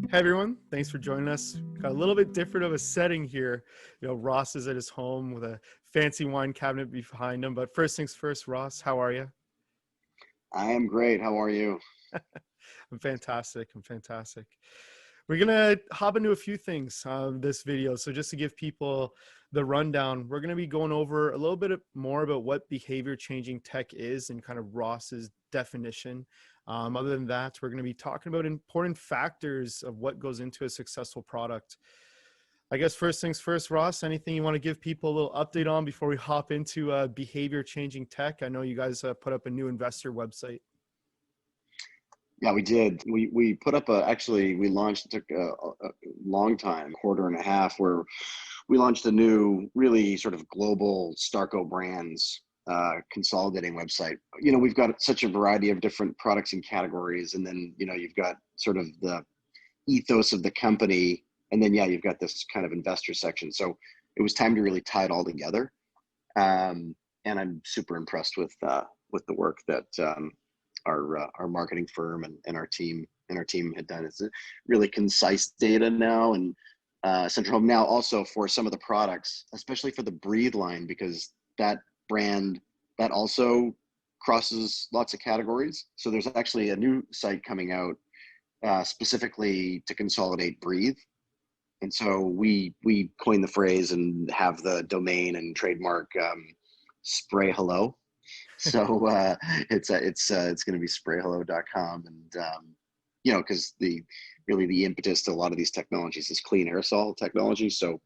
Hey everyone, thanks for joining us. Got a little bit different of a setting here. Ross is at his home with a fancy wine cabinet behind him. But first things first, Ross, how are you? I am great. How are you? I'm fantastic. We're gonna hop into a few things this video. So just to give people the rundown, we're gonna be going over a little bit more about what behavior changing tech is and kind of Ross's definition. Other than that, we're gonna be talking about important factors of what goes into a successful product. I guess first things first, Ross, anything you want to give people a little update on before we hop into behavior changing tech? I know you guys put up a new investor website. Yeah, we did. We put up we launched, it took a long time, quarter and a half, where we launched a new, really sort of global Starco brands consolidating website. We've got such a variety of different products and categories, and then, you've got sort of the ethos of the company, and then, yeah, you've got this kind of investor section. So it was time to really tie it all together. And I'm super impressed with the work that our marketing firm and our team had done. It's a really concise data now, and central home now also for some of the products, especially for the Breathe line, because that brand that also crosses lots of categories. So there's actually a new site coming out specifically to consolidate Breathe. And so we coined the phrase and have the domain and trademark Spray Hello. So it's going to be sprayhello.com. And because the impetus to a lot of these technologies is clean aerosol technology. So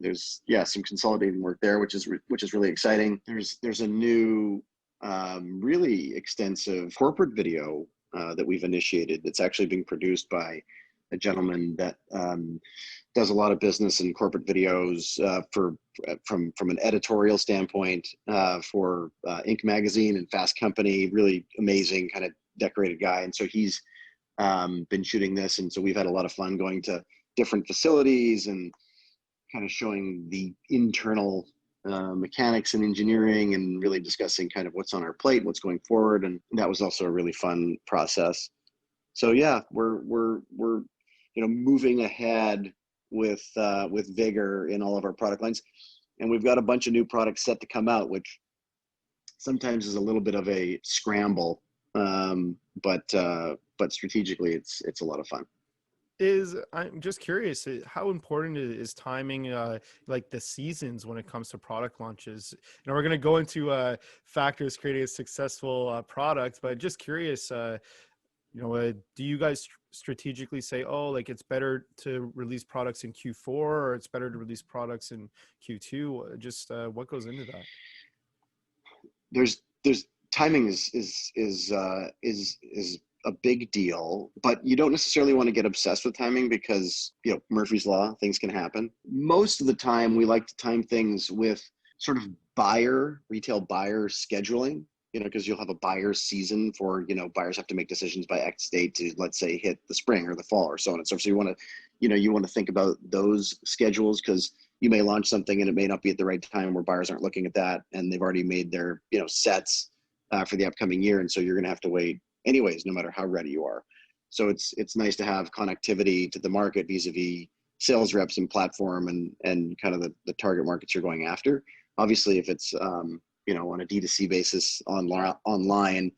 there's some consolidating work there, which is really exciting. There's a new really extensive corporate video that we've initiated that's actually being produced by a gentleman that does a lot of business and corporate videos from an editorial standpoint for Inc. magazine and Fast Company. Really amazing, kind of decorated guy. And so he's been shooting this, and so we've had a lot of fun going to different facilities and kind of showing the internal mechanics and engineering, and really discussing kind of what's on our plate, what's going forward. And that was also a really fun process. So yeah, we're moving ahead with vigor in all of our product lines, and we've got a bunch of new products set to come out, which sometimes is a little bit of a scramble, but strategically it's a lot of fun. I'm just curious, how important is timing, like the seasons when it comes to product launches? We're going to go into factors creating a successful product, but just curious, do you guys strategically say, oh, like it's better to release products in Q4 or it's better to release products in Q2? Just what goes into that? There's timing is a big deal, but you don't necessarily want to get obsessed with timing because, Murphy's Law, things can happen. Most of the time, we like to time things with sort of retail buyer scheduling, because you'll have a buyer season for, buyers have to make decisions by X date to, let's say, hit the spring or the fall or so on and so forth. So you want to think about those schedules, because you may launch something and it may not be at the right time where buyers aren't looking at that and they've already made their, sets for the upcoming year. And so you're going to have to wait anyways, no matter how ready you are. So it's nice to have connectivity to the market vis-a-vis sales reps and platform and kind of the target markets you're going after. Obviously, if it's on a D2C basis online,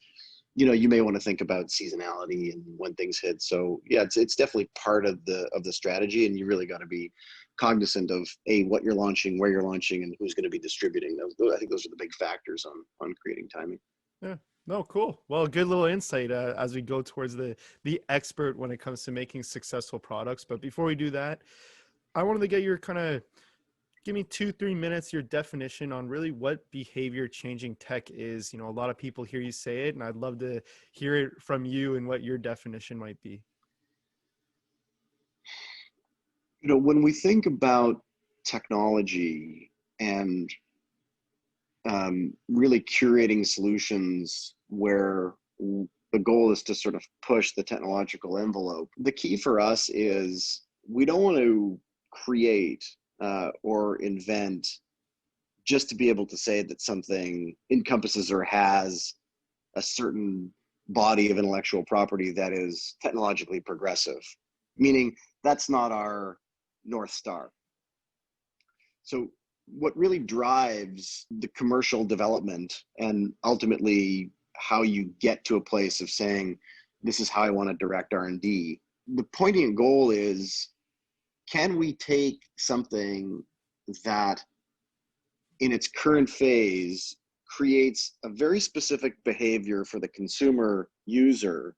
you may want to think about seasonality and when things hit. So yeah, it's definitely part of the strategy, and you really got to be cognizant of what you're launching, where you're launching, and who's going to be distributing. I think those are the big factors on creating timing. Yeah. No, cool. Well, good little insight as we go towards the expert when it comes to making successful products. But before we do that, I wanted to get your give me 2-3 minutes, your definition on really what behavior changing tech is. A lot of people hear you say it, and I'd love to hear it from you and what your definition might be. When we think about technology and really curating solutions where the goal is to sort of push the technological envelope, the key for us is we don't want to create or invent just to be able to say that something encompasses or has a certain body of intellectual property that is technologically progressive. meaning that's not our North Star. So what really drives the commercial development and ultimately how you get to a place of saying, this is how I want to direct R&D, the pointing and goal is, can we take something that in its current phase creates a very specific behavior for the consumer user,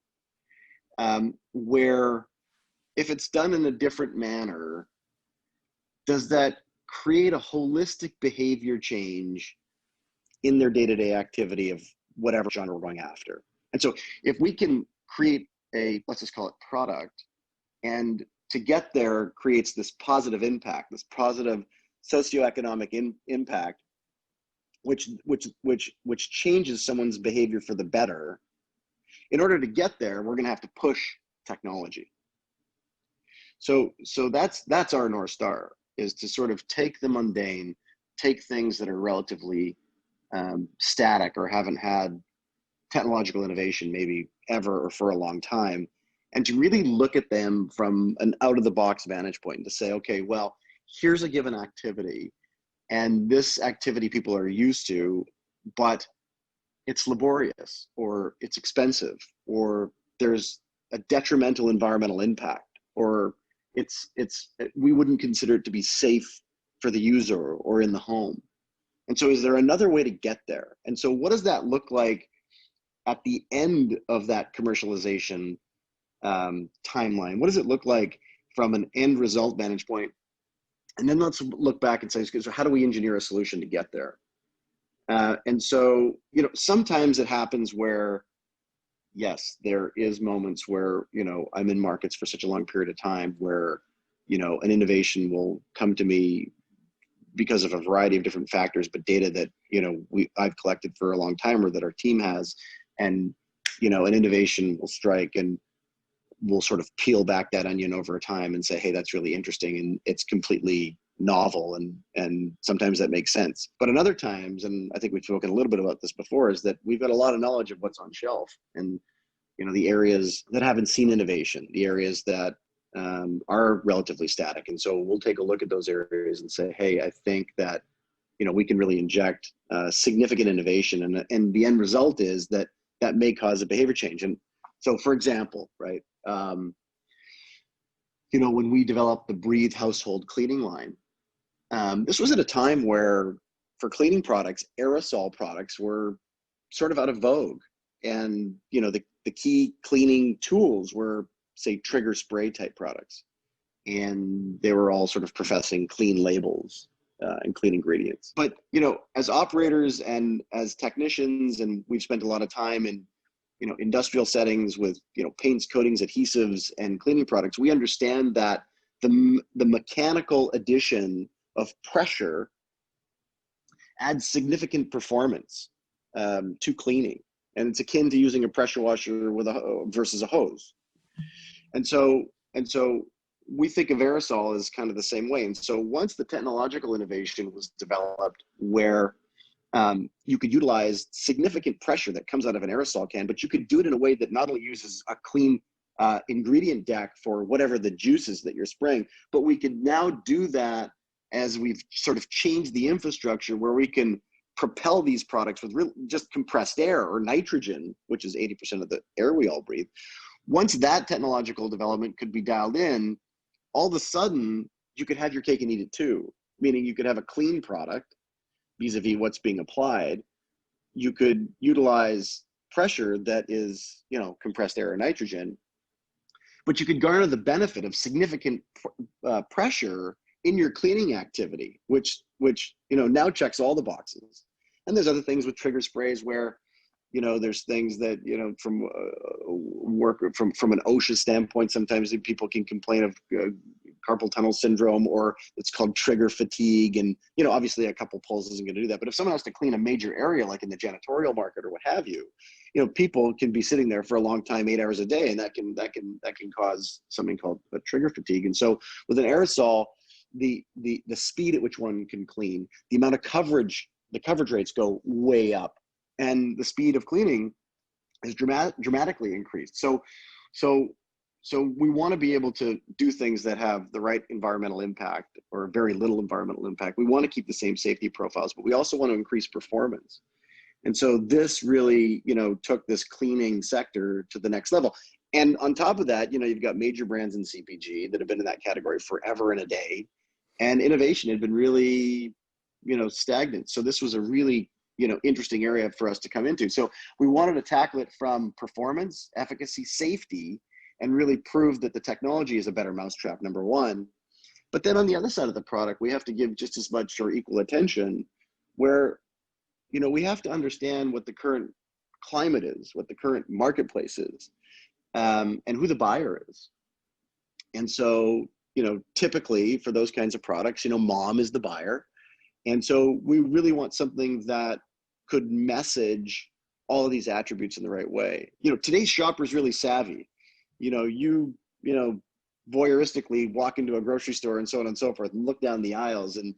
where if it's done in a different manner, does that create a holistic behavior change in their day-to-day activity of whatever genre we're going after? And so if we can create a, let's just call it product, and to get there creates this positive impact, this positive socioeconomic impact, which changes someone's behavior for the better. In order to get there, we're going to have to push technology. So that's our North Star, is to sort of take the mundane, take things that are relatively static or haven't had technological innovation maybe ever or for a long time, and to really look at them from an out-of-the-box vantage point and to say, okay, well, here's a given activity, and this activity people are used to, but it's laborious, or it's expensive, or there's a detrimental environmental impact, or we wouldn't consider it to be safe for the user or in the home. And so is there another way to get there? And so what does that look like at the end of that commercialization timeline? What does it look like from an end result vantage point? And then let's look back and say, so how do we engineer a solution to get there? And so, you know, sometimes it happens where, yes, there is moments where, you know, I'm in markets for such a long period of time where, you know, an innovation will come to me because of a variety of different factors, but data that, you know, I've collected for a long time, or that our team has, and, you know, an innovation will strike and we'll sort of peel back that onion over time and say, hey, that's really interesting, and it's completely novel, and sometimes that makes sense. But in other times, and I think we've spoken a little bit about this before, is that we've got a lot of knowledge of what's on shelf, and, you know, the areas that haven't seen innovation, the areas that are relatively static. And so we'll take a look at those areas and say, hey, I think that, you know, we can really inject significant innovation, and the end result is that that may cause a behavior change. And so, for example, right, you know, when we developed the Breathe household cleaning line, this was at a time where, for cleaning products, aerosol products were sort of out of vogue. And, you know, the key cleaning tools were, say, trigger spray type products. And they were all sort of professing clean labels and clean ingredients. But, you know, as operators and as technicians, and we've spent a lot of time in, you know, industrial settings with, you know, paints, coatings, adhesives, and cleaning products, we understand that the mechanical addition of pressure adds significant performance to cleaning, and it's akin to using a pressure washer with versus a hose. And so we think of aerosol as kind of the same way. And so once the technological innovation was developed, where you could utilize significant pressure that comes out of an aerosol can, but you could do it in a way that not only uses a clean ingredient deck for whatever the juices that you're spraying, but we could now do that as we've sort of changed the infrastructure, where we can propel these products with just compressed air or nitrogen, which is 80% of the air we all breathe. Once that technological development could be dialed in, all of a sudden you could have your cake and eat it too, meaning you could have a clean product vis-a-vis what's being applied. You could utilize pressure that is, you know, compressed air or nitrogen, but you could garner the benefit of significant pressure in your cleaning activity, which, you know, now checks all the boxes. And there's other things with trigger sprays where, you know, there's things that, you know, from from an OSHA standpoint, sometimes people can complain of carpal tunnel syndrome, or it's called trigger fatigue. And, you know, obviously a couple pulls isn't going to do that. But if someone has to clean a major area, like in the janitorial market or what have you, you know, people can be sitting there for a long time, 8 hours a day, and that can cause something called a trigger fatigue. And so with an aerosol, the speed at which one can clean, the amount of coverage, the coverage rates go way up, and the speed of cleaning is dramatically increased. So So we want to be able to do things that have the right environmental impact or very little environmental impact. We want to keep the same safety profiles, but we also want to increase performance. And so this really, took this cleaning sector to the next level. And on top of that, you've got major brands in CPG that have been in that category forever and a day, and innovation had been really, stagnant. So this was a really, interesting area for us to come into. So we wanted to tackle it from performance, efficacy, safety, and really prove that the technology is a better mousetrap, number one. But then on the other side of the product, we have to give just as much or equal attention where, we have to understand what the current climate is, what the current marketplace is, and who the buyer is. And so, typically for those kinds of products, mom is the buyer. And so we really want something that could message all of these attributes in the right way. Today's shopper is really savvy. You voyeuristically walk into a grocery store and so on and so forth and look down the aisles and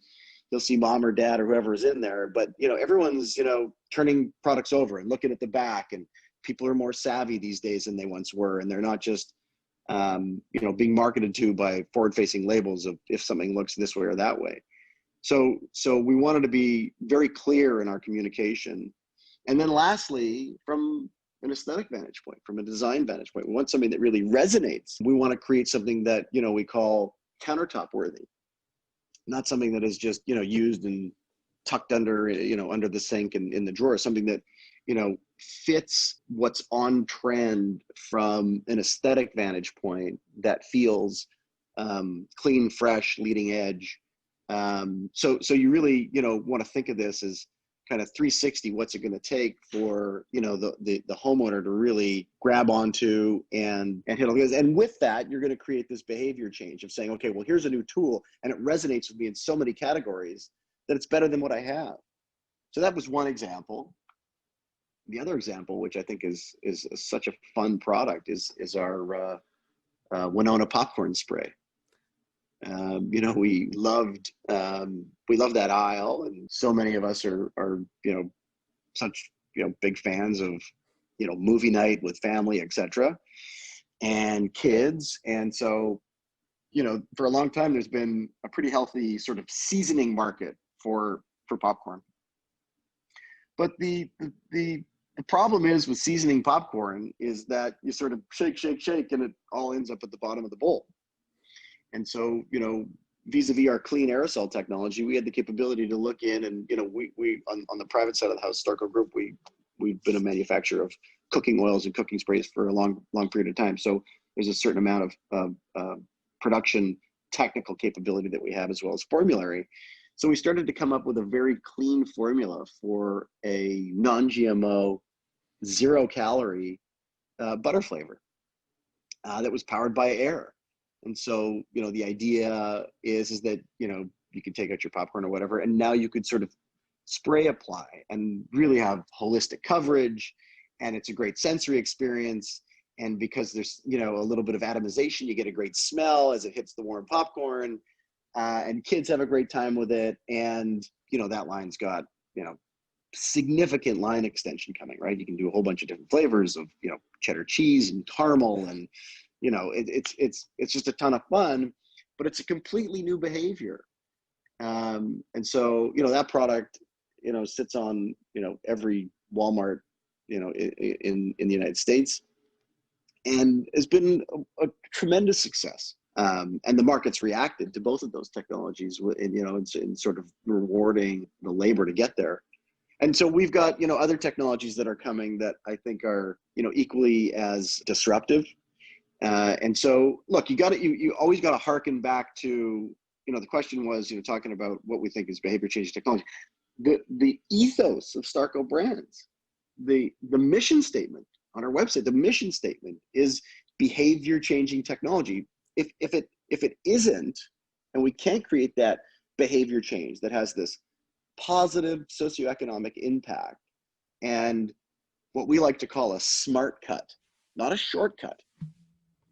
you'll see mom or dad or whoever is in there. But, everyone's, turning products over and looking at the back, and people are more savvy these days than they once were. And they're not just, being marketed to by forward-facing labels of if something looks this way or that way. So we wanted to be very clear in our communication. And then lastly, from an aesthetic vantage point, from a design vantage point, we want something that really resonates. We want to create something that, we call countertop worthy, not something that is just, used and tucked under, under the sink and in the drawer, something that, fits what's on trend from an aesthetic vantage point that feels clean, fresh, leading edge. So you really, want to think of this as kind of 360. What's it going to take for, the homeowner to really grab onto and hit all this? And with that, you're going to create this behavior change of saying, okay, well, here's a new tool and it resonates with me in so many categories that it's better than what I have. So that was one example. The other example, which I think is such a fun product, is our Winona popcorn spray. We loved that aisle, and so many of us are such big fans of movie night with family, etc., and kids. And so for a long time there's been a pretty healthy sort of seasoning market for popcorn. But the problem is with seasoning popcorn is that you sort of shake and it all ends up at the bottom of the bowl. And so, vis-a-vis our clean aerosol technology, we had the capability to look in and, we on the private side of the house, Starco Group, we've been a manufacturer of cooking oils and cooking sprays for a long period of time. So there's a certain amount of production technical capability that we have, as well as formulary. So we started to come up with a very clean formula for a non-GMO, 0-calorie butter flavor that was powered by air. And so, the idea is that, you could take out your popcorn or whatever, and now you could sort of spray apply and really have holistic coverage, and it's a great sensory experience. And because there's, a little bit of atomization, you get a great smell as it hits the warm popcorn, and kids have a great time with it. And, that line's got, significant line extension coming, right? You can do a whole bunch of different flavors of, cheddar cheese and caramel, and it's just a ton of fun, but it's a completely new behavior. And so, that product, sits on, every Walmart, in the United States, and has been a tremendous success. And the market's reacted to both of those technologies in sort of rewarding the labor to get there. And so we've got, other technologies that are coming that I think are, equally as disruptive. And so, look, you always got to harken back to, the question was, talking about what we think is behavior changing technology. The ethos of Starco Brands, the mission statement on our website, the mission statement is behavior changing technology. If it isn't, and we can't create that behavior change that has this positive socioeconomic impact and what we like to call a smart cut, not a shortcut.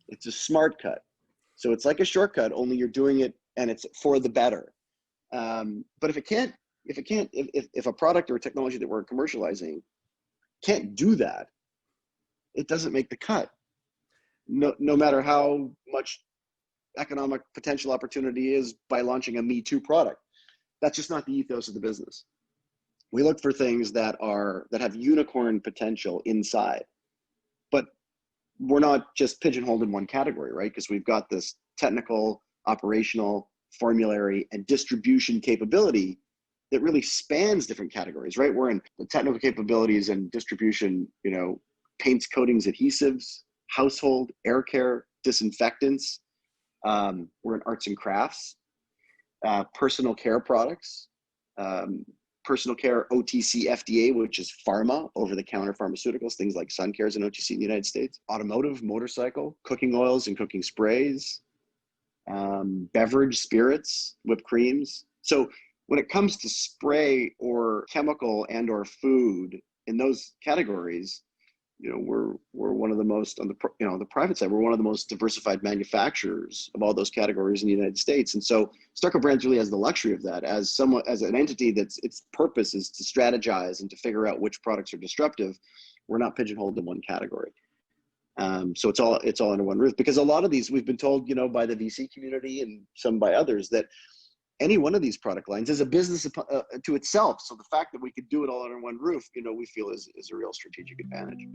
It's a smart cut. So it's like a shortcut, only you're doing it and it's for the better. But if a product or a technology that we're commercializing can't do that, it doesn't make the cut. no matter how much economic potential opportunity is by launching a Me Too product. That's just not the ethos of the business. We look for things that have unicorn potential inside, but we're not just pigeonholed in one category, right? Because we've got this technical, operational, formulary, and distribution capability that really spans different categories, right? We're in the technical capabilities and distribution, paints, coatings, adhesives, household, air care, disinfectants. We're in arts and crafts, personal care products, personal care OTC FDA, which is pharma, over-the-counter pharmaceuticals, things like sun cares and OTC in the United States, automotive, motorcycle, cooking oils and cooking sprays, beverage, spirits, whipped creams. So when it comes to spray or chemical and or food in those categories, we're one of the most, on the private side, we're one of the most diversified manufacturers of all those categories in the United States. And so Starco Brands really has the luxury of that as an entity that's its purpose is to strategize and to figure out which products are disruptive. We're not pigeonholed in one category. So it's all under one roof, because a lot of these, we've been told, by the VC community and some by others, that any one of these product lines is a business to itself. So the fact that we could do it all under one roof, we feel is a real strategic advantage.